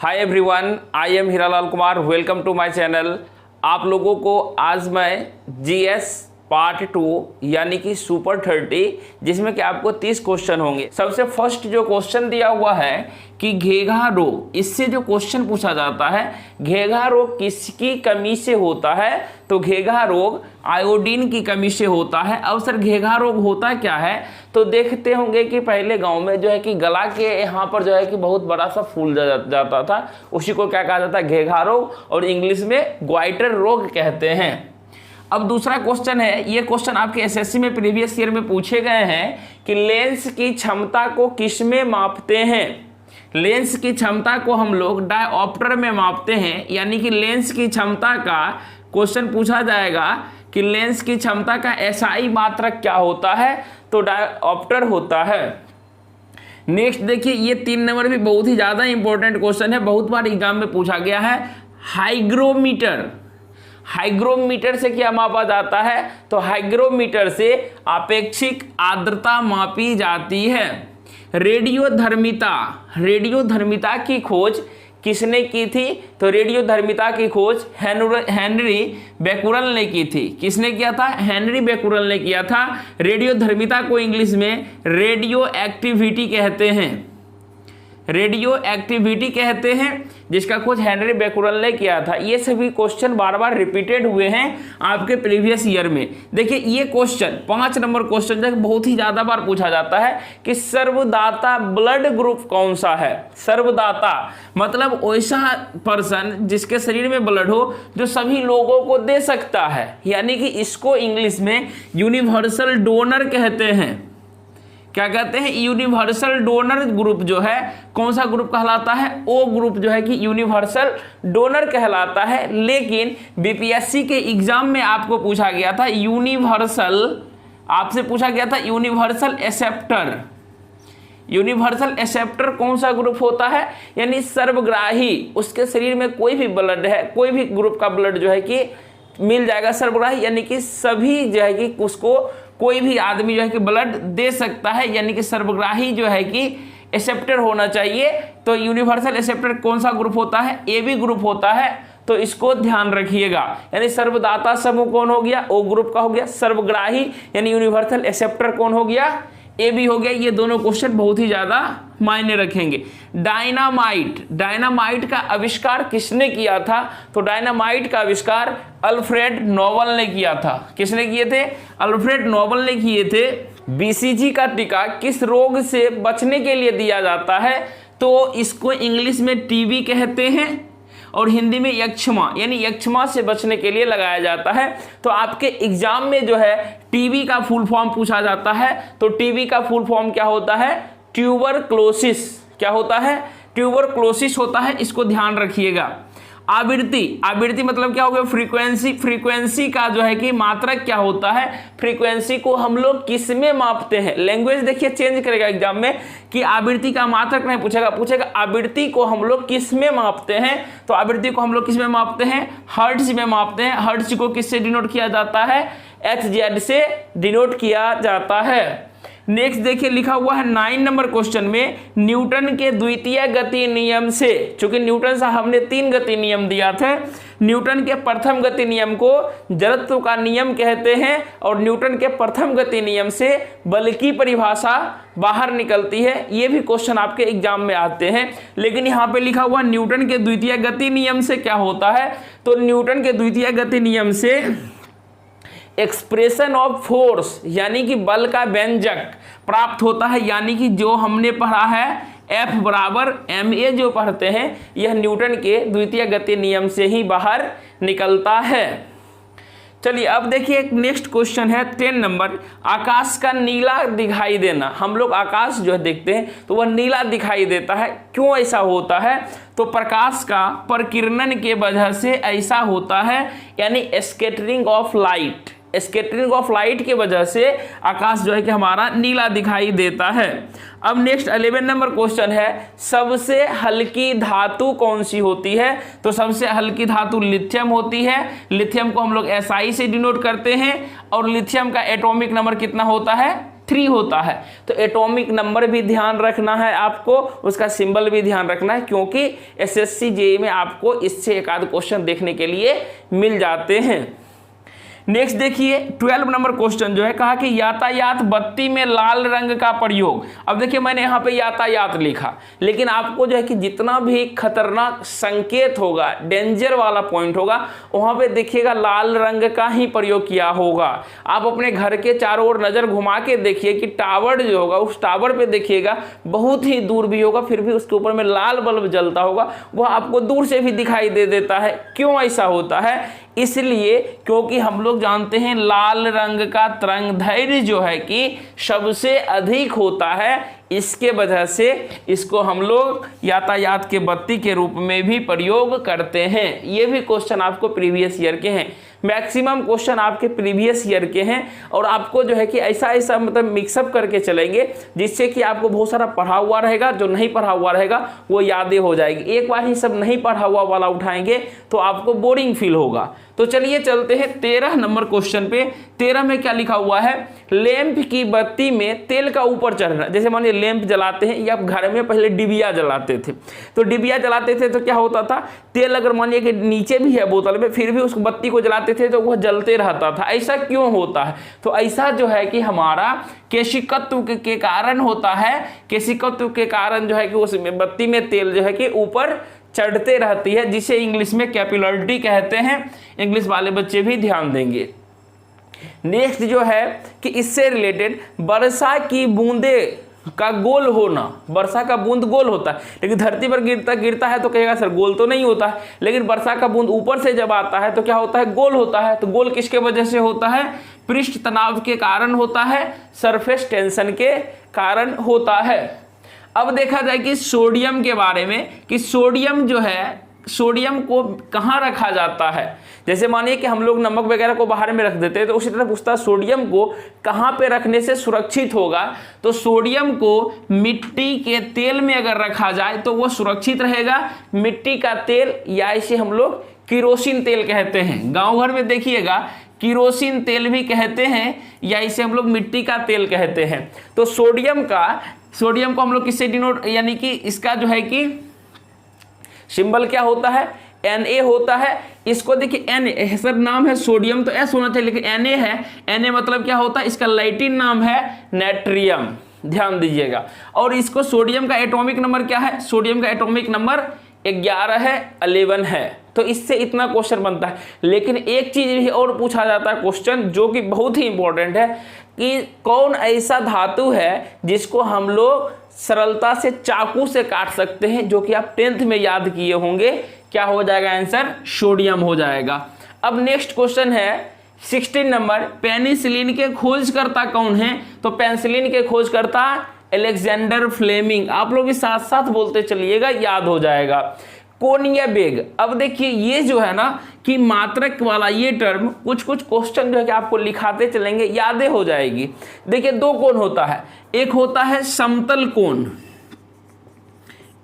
Hi everyone, I am Hiralal Kumar. Welcome to my channel. आप लोगों को आज मैं जीएस पार्ट 2 यानी कि सुपर 30, जिसमें कि आपको 30 क्वेश्चन होंगे। सबसे फर्स्ट जो क्वेश्चन दिया हुआ है कि घेघा रोग, इससे जो क्वेश्चन पूछा जाता है घेघा रोग किसकी कमी से होता है, तो घेघा रोग आयोडीन की कमी से होता है। अब सर घेघा रोग होता क्या है, तो देखते होंगे कि पहले गांव में जो है कि गला के यहाँ पर जो है कि बहुत बड़ा सा फूल जाता था, उसी को क्या कहा जाता है, घेघा रोग, और इंग्लिश में ग्वाइटर रोग कहते हैं। अब दूसरा क्वेश्चन है, ये क्वेश्चन आपके एसएससी में प्रीवियस ईयर में पूछे गए हैं कि लेंस की क्षमता को किस में मापते हैं। लेंस की क्षमता को हम लोग डायऑप्टर में मापते हैं, यानी कि लेंस की क्षमता का क्वेश्चन पूछा जाएगा कि लेंस की क्षमता का एसआई मात्रक क्या होता है, तो डायऑप्टर होता है। नेक्स्ट देखिए, ये 3 नंबर भी बहुत ही ज्यादा इंपॉर्टेंट क्वेश्चन है, बहुत बार एग्जाम में पूछा गया है। हाइग्रोमीटर, हाइग्रोमीटर से क्या मापा जाता है, तो हाइग्रोमीटर से आपेक्षिक आर्द्रता मापी जाती है। रेडियोधर्मिता, रेडियोधर्मिता की खोज किसने की थी, तो रेडियोधर्मिता की खोज हेनरी बेकुरल ने की थी। किसने किया था, हेनरी बेकुरल ने किया था। रेडियोधर्मिता को इंग्लिश में रेडियो एक्टिविटी कहते हैं, रेडियो एक्टिविटी कहते हैं, जिसका खोज हेनरी बेकुरल ने किया था। ये सभी क्वेश्चन बार बार रिपीटेड हुए हैं आपके प्रीवियस ईयर में। देखिए ये क्वेश्चन 5 नंबर क्वेश्चन जो बहुत ही ज्यादा बार पूछा जाता है कि सर्वदाता ब्लड ग्रुप कौन सा है। सर्वदाता मतलब वैसा पर्सन जिसके शरीर में ब्लड हो जो सभी लोगों को दे सकता है, यानी कि इसको इंग्लिश में यूनिवर्सल डोनर कहते हैं। क्या कहते हैं, यूनिवर्सल डोनर ग्रुप जो है कौन सा ग्रुप कहलाता है, ओ ग्रुप जो है कि यूनिवर्सल डोनर कहलाता है। लेकिन बीपीएससी के एग्जाम में आपको पूछा गया था यूनिवर्सल, आपसे पूछा गया था यूनिवर्सल एक्सेप्टर। यूनिवर्सल एक्सेप्टर कौन सा ग्रुप होता है, यानी सर्वग्राही, उसके शरीर में कोई भी ब्लड है, कोई भी ग्रुप का ब्लड जो है कि मिल जाएगा सर्वग्राही, यानी कि सभी जो है कि उसको कोई भी आदमी जो है कि ब्लड दे सकता है, यानी कि सर्वग्राही जो है कि एक्सेप्टर होना चाहिए। तो यूनिवर्सल एक्सेप्टर कौन सा ग्रुप होता है, ए बी ग्रुप होता है, तो इसको ध्यान रखिएगा। यानी सर्वदाता समूह कौन हो गया, ओ ग्रुप का हो गया। सर्वग्राही यानी यूनिवर्सल एक्सेप्टर कौन हो गया, ए बी हो गया। ये दोनों क्वेश्चन बहुत ही ज्यादा मायने रखेंगे। डायनामाइट, डायनामाइट का आविष्कार किसने किया था, तो डायनामाइट का आविष्कार अल्फ्रेड नोबल ने किया था। किसने किए थे, अल्फ्रेड नोबल ने किए थे। बीसीजी का टीका किस रोग से बचने के लिए दिया जाता है, तो इसको इंग्लिश में टीबी कहते हैं और हिंदी में यक्ष्मा, यानी यक्ष्मा से बचने के लिए लगाया जाता है। तो आपके एग्जाम में जो है टीबी का फुल फॉर्म पूछा जाता है, तो टीबी का फुल फॉर्म क्या होता है, ट्यूबरक्लोसिस। क्या होता है, ट्यूबरक्लोसिस होता है, इसको ध्यान रखिएगा। आवृत्ति, आवृत्ति मतलब क्या हो गया, फ्रीक्वेंसी, फ्रीक्वेंसी का जो है कि मात्रक क्या होता है, फ्रीक्वेंसी को हम लोग किस में मापते हैं। लैंग्वेज देखिए चेंज करेगा एग्जाम में कि आवृत्ति का मात्रक नहीं पूछेगा, पूछेगा आवृत्ति को हम लोग किस में मापते हैं, तो आवृत्ति को हम लोग किस में मापते हैं, हर्ट्ज में मापते हैं। हर्ट्ज को किससे डिनोट किया जाता है, HZ से डिनोट किया जाता है। नेक्स्ट देखिए लिखा हुआ है 9 नंबर क्वेश्चन में, न्यूटन के द्वितीय गति नियम से, चूंकि न्यूटन साहब हमने 3 गति नियम दिया था, न्यूटन के प्रथम गति नियम को जड़त्व का नियम कहते हैं, और न्यूटन के प्रथम गति नियम से बल की परिभाषा बाहर निकलती है। ये भी क्वेश्चन आपके एग्जाम में आते हैं। लेकिन यहाँ पे लिखा हुआ न्यूटन के द्वितीय गति नियम से क्या होता है, तो न्यूटन के द्वितीय गति नियम से एक्सप्रेशन ऑफ फोर्स यानी कि बल का व्यंजक प्राप्त होता है, यानी कि जो हमने पढ़ा है F बराबर ma जो पढ़ते हैं, यह न्यूटन के द्वितीय गति नियम से ही बाहर निकलता है। चलिए अब देखिए एक नेक्स्ट क्वेश्चन है 10 नंबर, आकाश का नीला दिखाई देना। हम लोग आकाश जो है देखते हैं तो वह नीला दिखाई देता है, क्यों ऐसा होता है, तो प्रकाश का प्रकीर्णन के वजह से ऐसा होता है, यानी scattering of light, scattering of light के वजह से आकाश जो है कि हमारा नीला दिखाई देता है। अब नेक्स्ट 11 नंबर क्वेश्चन है, सबसे हल्की धातु कौन सी होती है, तो सबसे हल्की धातु लिथियम होती है। लिथियम को हम लोग SI से डिनोट करते हैं, और लिथियम का एटॉमिक नंबर कितना होता है, 3 होता है। तो एटॉमिक नंबर भी ध्यान रखना है आपको, उसका सिंबल भी ध्यान रखना है, क्योंकि एसएससी जेईई में आपको इससे एक आध क्वेश्चन देखने के लिए मिल जाते हैं। नेक्स्ट देखिए 12 नंबर क्वेश्चन जो है, कहा कि यातायात बत्ती में लाल रंग का प्रयोग। अब देखिए मैंने यहाँ पे यातायात लिखा, लेकिन आपको जो है कि जितना भी खतरनाक संकेत होगा, डेंजर वाला पॉइंट होगा, वहाँ पे देखिएगा लाल रंग का ही प्रयोग किया होगा। आप अपने घर के चारों ओर नज़र घुमा के देखिए कि टावर जो होगा, उस टावर पे देखिएगा बहुत ही दूर भी होगा, फिर भी उसके ऊपर में लाल बल्ब जलता होगा, वह आपको दूर से भी दिखाई दे देता है। क्यों ऐसा होता है? इसलिए क्योंकि हम लोग जानते हैं लाल रंग का तरंगदैर्घ्य जो है कि सबसे अधिक होता है, इसके वजह से इसको हम लोग यातायात के बत्ती के रूप में भी प्रयोग करते हैं। ये भी क्वेश्चन आपको प्रीवियस ईयर के हैं, मैक्सिमम क्वेश्चन आपके प्रीवियस ईयर के हैं, और आपको जो है कि ऐसा मतलब मिक्सअप करके चलेंगे जिससे कि आपको बहुत सारा पढ़ा हुआ रहेगा, जो नहीं पढ़ा हुआ रहेगा वो यादें हो जाएगी। एक बार ही सब नहीं पढ़ा हुआ वाला उठाएंगे तो आपको बोरिंग फील होगा। तो चलिए चलते हैं 13 नंबर क्वेश्चन पे। 13 में क्या लिखा हुआ है? लैंप की बत्ती में तेल का ऊपर चढ़ना। जैसे मानिए लैंप जलाते हैं, या घर में पहले डिबिया जलाते थे, तो डिबिया जलाते थे तो क्या होता था, तेल अगर मानिए कि नीचे भी है बोतल में, फिर भी उस बत्ती को जलाते थे तो वह जलते रहता था। ऐसा क्यों होता है? तो ऐसा जो है कि हमारा केशिकत्व के कारण होता है। केशिकत्व के कारण जो है कि उस बत्ती में तेल जो है कि ऊपर चढ़ते रहती है, जिसे इंग्लिश में कैपिलरिटी कहते हैं। इंग्लिश वाले बच्चे भी ध्यान देंगे। नेक्स्ट जो है कि इससे रिलेटेड वर्षा की बूंदे का गोल होना। वर्षा का बूंद गोल होता है, लेकिन धरती पर गिरता है तो कहेगा सर गोल तो नहीं होता है, लेकिन वर्षा का बूंद ऊपर से जब आता है तो क्या होता है? गोल होता है। तो गोल किसके वजह से होता है? पृष्ठ तनाव के कारण होता है, सरफेस टेंशन के कारण होता है। अब देखा जाए कि सोडियम के बारे में, कि सोडियम जो है, सोडियम को कहाँ रखा जाता है। जैसे मानिए कि हम लोग नमक वगैरह को बाहर में रख देते हैं, तो उसी तरह पूछता है सोडियम को कहाँ पे रखने से सुरक्षित होगा। तो सोडियम को मिट्टी के तेल में अगर रखा जाए तो वो सुरक्षित रहेगा। मिट्टी का तेल, या इसे हम लोग किरोसिन तेल कहते हैं, गाँव घर में देखिएगा किरोसिन तेल भी कहते हैं, या इसे हम लोग मिट्टी का तेल कहते हैं। तो सोडियम को हम लोग किससे डिनोट, यानी कि इसका जो है कि सिंबल क्या होता है? Na होता है। इसको देखिए Na सर नाम है सोडियम तो S होना चाहिए, लेकिन Na है। Na मतलब क्या होता है? इसका लैटिन नाम है नेट्रियम, ध्यान दीजिएगा। और इसको सोडियम का एटॉमिक नंबर क्या है? सोडियम का एटॉमिक नंबर 11 है, 11 है। तो इससे इतना क्वेश्चन बनता है। लेकिन एक चीज भी और पूछा जाता है क्वेश्चन, जो कि बहुत ही इंपॉर्टेंट है, कि कौन ऐसा धातु है जिसको हम लोग सरलता से चाकू से काट सकते हैं, जो कि आप 10th में याद किए होंगे। क्या हो जाएगा आंसर? सोडियम हो जाएगा। अब नेक्स्ट क्वेश्चन है 16 नंबर, पेनिसिलिन के खोजकर्ता कौन है? तो पेनिसिलिन के खोजकर्ता अलेक्जेंडर फ्लेमिंग। आप लोग भी साथ साथ बोलते चलिएगा, याद हो जाएगा। कोनिया बेग। अब देखिए ये जो है ना कि मात्रक वाला ये टर्म, कुछ क्वेश्चन जो है कि आपको लिखाते चलेंगे, यादें हो जाएगी। देखिए 2 कोण होता है, एक होता है समतल कोण,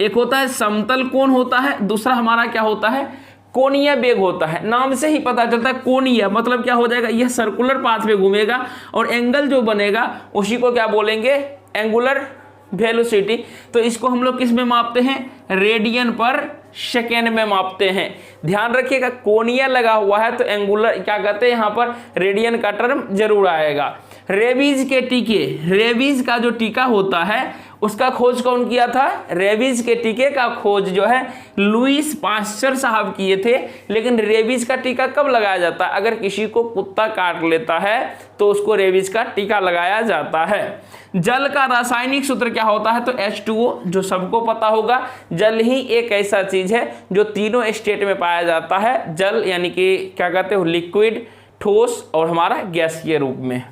एक होता है समतल कोण होता है, दूसरा हमारा क्या होता है? कोणीय बेग होता है। नाम से ही पता चलता है कोणीय मतलब क्या हो जाएगा? यह सर्कुलर पाथ में घूमेगा, और एंगल जो बनेगा उसी को क्या बोलेंगे? Angular velocity. तो इसको हम लोग किस में मापते हैं? रेडियन पर सेकेंड में मापते हैं। ध्यान रखिएगा कोणीय लगा हुआ है तो एंगुलर क्या कहते हैं, यहाँ पर रेडियन का टर्म जरूर आएगा। रेबीज के टीके, रेबीज का जो टीका होता है उसका खोज कौन किया था? रेबीज के टीके का खोज जो है लुईस पास्चर साहब किए थे। लेकिन रेबीज का टीका कब लगाया जाता है? अगर किसी को कुत्ता काट लेता है तो उसको रेबीज का टीका लगाया जाता है। जल का रासायनिक सूत्र क्या होता है? तो H2O, जो सबको पता होगा। जल ही एक ऐसा चीज है जो तीनों स्टेट में पाया जाता है। जल यानी कि क्या कहते हो? लिक्विड, ठोस और हमारा गैसीय रूप में।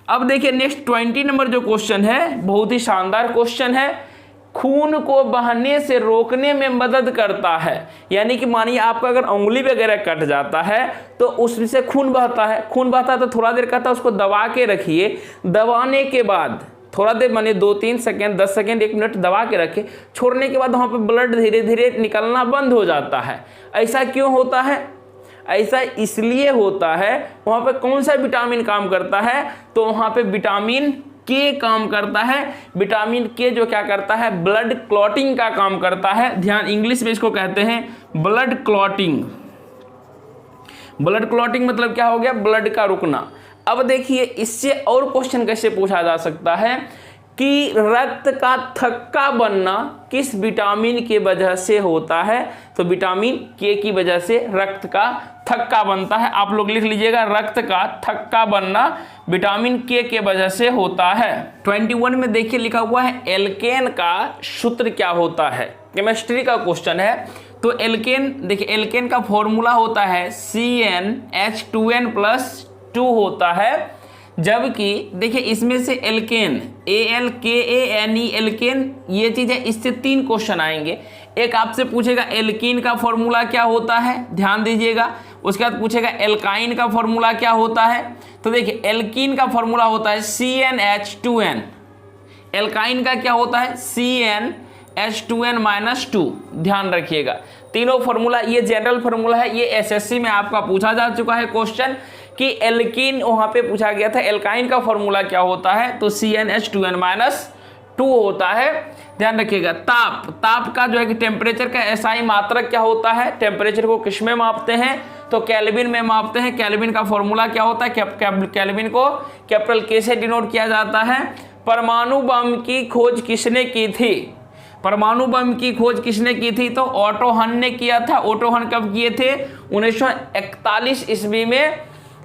अब देखिए नेक्स्ट 20 नंबर जो क्वेश्चन है, बहुत ही शानदार क्वेश्चन है। खून को बहने से रोकने में मदद करता है। यानी कि मानिए आपका अगर उंगली वगैरह कट जाता है तो उससे खून बहता है, खून बहता है तो थोड़ा देर कहता है उसको दबा के रखिए। दबाने के बाद थोड़ा देर मानिए 2-3 सेकेंड, 10 सेकेंड, 1 मिनट दबा के रखे, छोड़ने के बाद वहाँ पे ब्लड धीरे धीरे निकलना बंद हो जाता है। ऐसा क्यों होता है? ऐसा इसलिए होता है, वहाँ पे कौन सा विटामिन काम करता है? तो वहाँ पे विटामिन के काम करता है। विटामिन के जो क्या करता है, ब्लड क्लॉटिंग का काम करता है। ध्यान, इंग्लिश में इसको कहते हैं ब्लड क्लॉटिंग। ब्लड क्लॉटिंग मतलब क्या हो गया, ब्लड का रुकना। अब देखिए इससे और क्वेश्चन कैसे पूछा जा सकता है कि रक्त का थक्का बनना किस विटामिन के वजह से होता है, तो विटामिन के की वजह से रक्त का थक्का बनता है। आप लोग लिख लीजिएगा, रक्त का थक्का बनना विटामिन के वजह से होता है। 21 में देखिए लिखा हुआ है एल्केन का सूत्र क्या होता है, केमिस्ट्री का क्वेश्चन है। तो एल्केन, देखिए एल्केन का फॉर्मूला होता है CnH2n+2 होता है, जबकि देखिए इसमें से एल्केन ALKANE एल्केन ये चीज़ है, इससे 3 क्वेश्चन आएंगे। एक आपसे पूछेगा एल्कीन का फॉर्मूला क्या होता है, ध्यान दीजिएगा। उसके बाद पूछेगा एल्काइन का फॉर्मूला क्या होता है। तो देखिए एल्कीन का फॉर्मूला होता है CnH2n, एल्काइन का क्या होता है CnH2n-2। ध्यान रखिएगा, तीनों फॉर्मूला, ये जनरल फॉर्मूला है, ये SSC में आपका पूछा जा चुका है क्वेश्चन कि एल्कीन वहां पे पूछा गया था, एल्काइन का फॉर्मूला क्या होता है, तो CnH2n-2 होता है। ध्यान रखिएगा। ताप का जो है कि टेम्परेचर का SI मात्रक क्या होता है, टेम्परेचर को किस में मापते हैं, तो केल्विन में मापते हैं। केल्विन का फॉर्मूला क्या होता है, केल्विन को कैपिटल K से डिनोट किया जाता है। परमाणु बम की खोज किसने की थी, परमाणु बम की खोज किसने की थी, तो ओटो हन ने किया था। ओटो हन कब किए थे, 1941 ईस्वी में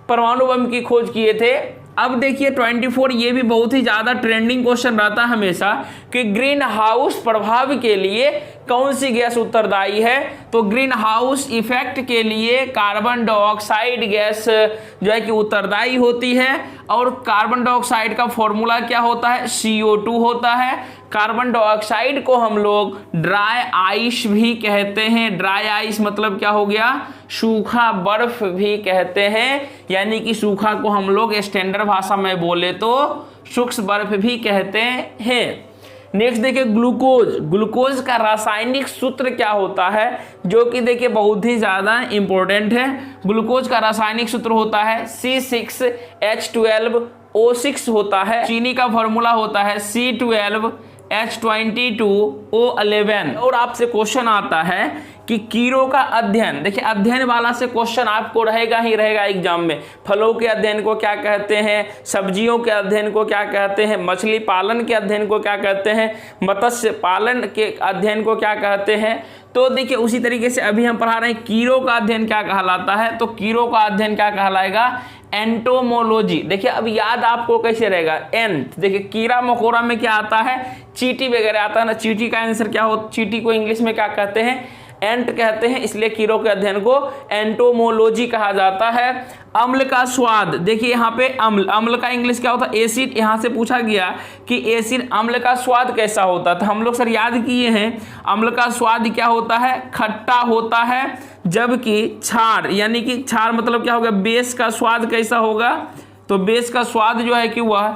परमाणु बम की खोज किए थे। अब देखिए 24, ये भी बहुत ही ज्यादा ट्रेंडिंग क्वेश्चन रहता है हमेशा कि ग्रीन हाउस प्रभाव के लिए कौन सी गैस उत्तरदायी है, तो ग्रीन हाउस इफेक्ट के लिए कार्बन डाइऑक्साइड गैस जो है कि उत्तरदायी होती है। और कार्बन डाइऑक्साइड का फॉर्मूला क्या होता है, CO2 होता है। कार्बन डाइऑक्साइड को हम लोग ड्राई आइस भी कहते हैं। ड्राई आइस मतलब क्या हो गया, सूखा बर्फ भी कहते हैं, यानी कि सूखा को हम लोग स्टैंडर्ड भाषा में बोले तो सूक्ष्म बर्फ भी कहते हैं। नेक्स्ट देखिए ग्लूकोज। ग्लूकोज का रासायनिक सूत्र क्या होता है, जो कि देखिए बहुत ही ज्यादा इंपॉर्टेंट है। ग्लूकोज का रासायनिक सूत्र होता है C6H12O6 होता है। चीनी का फॉर्मूला होता है C12H22O11। और आपसे क्वेश्चन आता है कि कीड़ों का अध्ययन, देखिए अध्ययन वाला से क्वेश्चन आपको रहेगा ही रहेगा एग्जाम में। फलों के अध्ययन को क्या कहते हैं, सब्जियों के अध्ययन को क्या कहते हैं, मछली पालन के अध्ययन को क्या कहते हैं, मत्स्य पालन के अध्ययन को क्या कहते हैं। तो देखिए उसी तरीके से अभी हम पढ़ा रहे हैं कीड़ों का अध्ययन क्या कहलाता है, तो कीड़ों का अध्ययन क्या कहलाएगा, एंटोमोलॉजी। देखिए अब याद आपको कैसे रहेगा, एंट, देखिए कीड़ा मकोड़ा में क्या आता है, चींटी वगैरह आता है ना, चींटी का आंसर क्या हो, चींटी को इंग्लिश में क्या कहते हैं, एंट कहते हैं, इसलिए कीड़ों के अध्ययन को एंटोमोलॉजी कहा जाता है। अम्ल का स्वाद, देखिए यहाँ पे अम्ल का इंग्लिश क्या होता है, एसिड। यहाँ से पूछा गया कि एसिड अम्ल का स्वाद कैसा होता है, तो हम लोग सर याद किए हैं अम्ल का स्वाद क्या होता है, खट्टा होता है। जबकि क्षार, यानी कि क्षार मतलब क्या होगा, बेस का स्वाद कैसा होगा, तो बेस का स्वाद जो है कि वह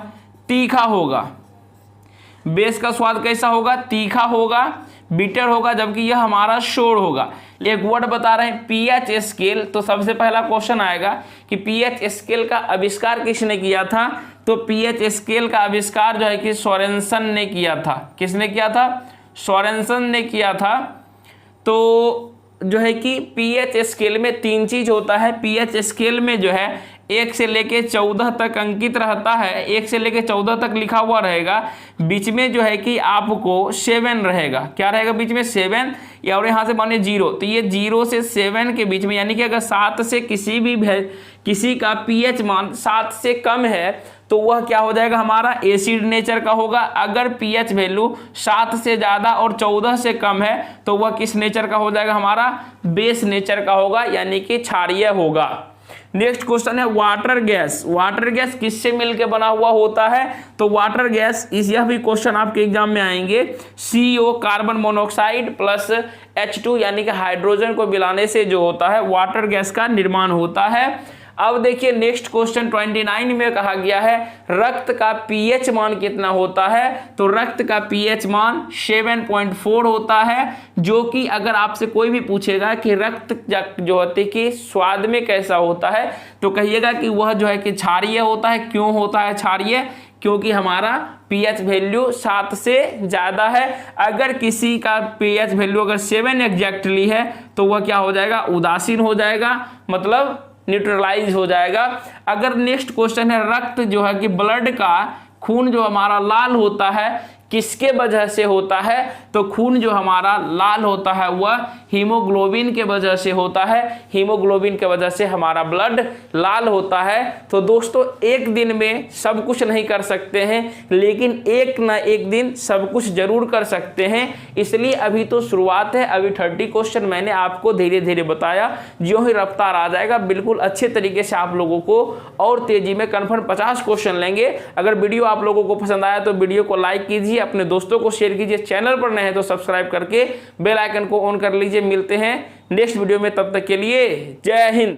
तीखा होगा। बेस का स्वाद कैसा होगा, तीखा होगा, बिटर होगा, जबकि यह हमारा शोर होगा। एक वर्ड बता रहे हैं पीएच स्केल, तो सबसे पहला क्वेश्चन आएगा कि पीएच स्केल का आविष्कार किसने किया था, तो पीएच स्केल का आविष्कार जो है कि सोरेनसन ने किया था। किसने किया था, सोरेनसन ने किया था। तो जो है कि पीएच स्केल में 3 चीज होता है। पीएच स्केल में जो है 1 से लेके 14 तक अंकित रहता है, 1 से लेके 14 तक लिखा हुआ रहेगा। बीच में जो है कि आपको 7 रहेगा, क्या रहेगा बीच में 7, या और यहाँ से माने 0, तो ये 0 से 7 के बीच में, यानी कि अगर 7 से किसी का पीएच मान 7 से कम है तो वह क्या हो जाएगा, हमारा एसिड नेचर का होगा। अगर पीएच वैल्यू 7 से ज़्यादा और 14 से कम है तो वह किस नेचर का हो जाएगा, हमारा बेस नेचर का होगा, यानी कि क्षारीय होगा। नेक्स्ट क्वेश्चन है वाटर गैस। वाटर गैस किससे मिलकर बना हुआ होता है, तो वाटर गैस यह भी क्वेश्चन आपके एग्जाम में आएंगे। CO carbon monoxide plus H2 यानी कि हाइड्रोजन को मिलाने से जो होता है वाटर गैस का निर्माण होता है। अब देखिए नेक्स्ट क्वेश्चन 29 में कहा गया है रक्त का पीएच मान कितना होता है, तो रक्त का पीएच मान 7.4 होता है, जो कि अगर आपसे कोई भी पूछेगा कि रक्त जो होते कि स्वाद में कैसा होता है, तो कहिएगा कि वह जो है कि क्षारीय होता है। क्यों होता है क्षारीय, क्योंकि हमारा pH वैल्यू 7 से ज़्यादा है। अगर किसी का pH वैल्यू अगर 7 एग्जैक्टली है तो वह क्या हो जाएगा, उदासीन हो जाएगा, मतलब न्यूट्रलाइज हो जाएगा। अगर नेक्स्ट क्वेश्चन है रक्त जो है कि ब्लड का, खून जो हमारा लाल होता है किसके वजह से होता है, तो खून जो हमारा लाल होता है वह हीमोग्लोबिन के वजह से होता है। हीमोग्लोबिन के वजह से हमारा ब्लड लाल होता है। तो दोस्तों एक दिन में सब कुछ नहीं कर सकते हैं, लेकिन एक ना एक दिन सब कुछ जरूर कर सकते हैं। इसलिए अभी तो शुरुआत है, अभी 30 क्वेश्चन मैंने आपको धीरे धीरे बताया। जो ही रफ्तार आ जाएगा बिल्कुल अच्छे तरीके से आप लोगों को और तेजी में कन्फर्म 50 क्वेश्चन लेंगे। अगर वीडियो आप लोगों को पसंद आया तो वीडियो को लाइक कीजिए, अपने दोस्तों को शेयर कीजिए, चैनल पर नए हैं तो सब्सक्राइब करके बेल आइकन को ऑन कर लीजिए। मिलते हैं नेक्स्ट वीडियो में, तब तक के लिए जय हिंद।